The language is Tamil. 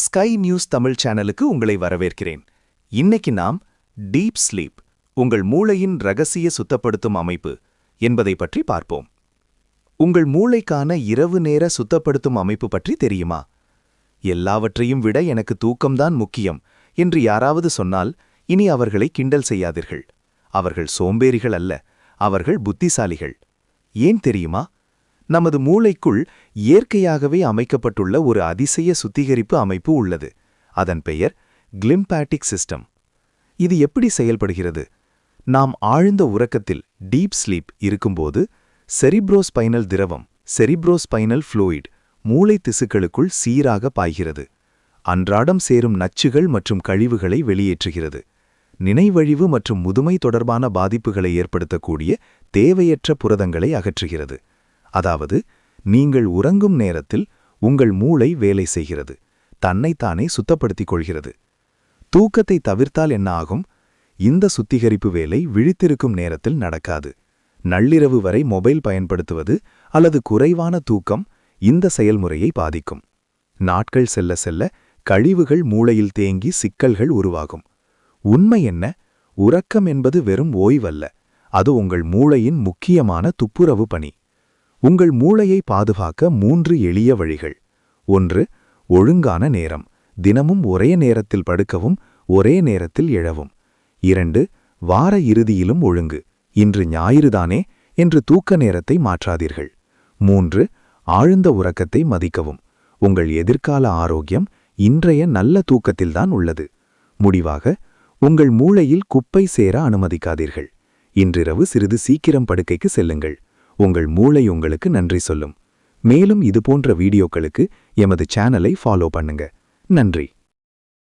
ஸ்கை நியூஸ் தமிழ் சேனலுக்கு உங்களை வரவேற்கிறேன். இன்னைக்கு நாம் டீப் ஸ்லீப், உங்கள் மூளையின் ரகசிய சுத்தப்படுத்தும் அமைப்பு என்பதை பற்றி பார்ப்போம். உங்கள் மூளைக்கான இரவு நேர சுத்தப்படுத்தும் அமைப்பு பற்றி தெரியுமா? எல்லாவற்றையும் விட எனக்கு தூக்கம்தான் முக்கியம் என்று யாராவது சொன்னால் இனி அவர்களை கிண்டல் செய்யாதீர்கள். அவர்கள் சோம்பேறிகள் அல்ல, அவர்கள் புத்திசாலிகள். ஏன் தெரியுமா? நமது மூளைக்குள் இயற்கையாகவே அமைக்கப்பட்டுள்ள ஒரு அதிசய சுத்திகரிப்பு அமைப்பு உள்ளது. அதன் பெயர் கிளிம்பாட்டிக் சிஸ்டம். இது எப்படி செயல்படுகிறது? நாம் ஆழ்ந்த உறக்கத்தில் டீப் ஸ்லீப் இருக்கும்போது செரிப்ரோஸ்பைனல் திரவம், செரிப்ரோஸ்பைனல் ஃப்ளூயிட் மூளை திசுக்களுக்குள் சீராக பாய்கிறது. அன்றாடம் சேரும் நச்சுகள் மற்றும் கழிவுகளை வெளியேற்றுகிறது. நினைவழிவு மற்றும் முதுமை தொடர்பான பாதிப்புகளை ஏற்படுத்தக்கூடிய தேவையற்ற புரதங்களை அகற்றுகிறது. அதாவது, நீங்கள் உறங்கும் நேரத்தில் உங்கள் மூளை வேலை செய்கிறது, தன்னைத்தானே சுத்தப்படுத்திக் கொள்கிறது. தூக்கத்தை தவிர்த்தால் என்ன ஆகும்? இந்த சுத்திகரிப்பு வேலை விழித்திருக்கும் நேரத்தில் நடக்காது. நள்ளிரவு வரை மொபைல் பயன்படுத்துவது அல்லது குறைவான தூக்கம் இந்த செயல்முறையை பாதிக்கும். நாட்கள் செல்ல செல்ல கழிவுகள் மூளையில் தேங்கி சிக்கல்கள் உருவாகும். உண்மை என்ன? உறக்கம் என்பது வெறும் ஓய்வல்ல, அது உங்கள் மூளையின் முக்கியமான துப்புரவு பணி. உங்கள் மூளையை பாதுகாக்க 3 எளிய வழிகள். 1. ஒழுங்கான நேரம், தினமும் ஒரே நேரத்தில் படுக்கவும் ஒரே நேரத்தில் எழவும். 2. வார இறுதியிலும் ஒழுங்கு, இன்று ஞாயிறுதானே என்று தூக்க நேரத்தை மாற்றாதீர்கள். 3. ஆழ்ந்த உறக்கத்தை மதிக்கவும். உங்கள் எதிர்கால ஆரோக்கியம் இன்றைய நல்ல தூக்கத்தில்தான் உள்ளது. முடிவாக, உங்கள் மூளையில் குப்பை சேர அனுமதிக்காதீர்கள். இன்றிரவு சிறிது சீக்கிரம் படுக்கைக்கு செல்லுங்கள். உங்கள் மூளை உங்களுக்கு நன்றி சொல்லும். மேலும் இதுபோன்ற வீடியோக்களுக்கு எமது சேனலை ஃபாலோ பண்ணுங்க. நன்றி.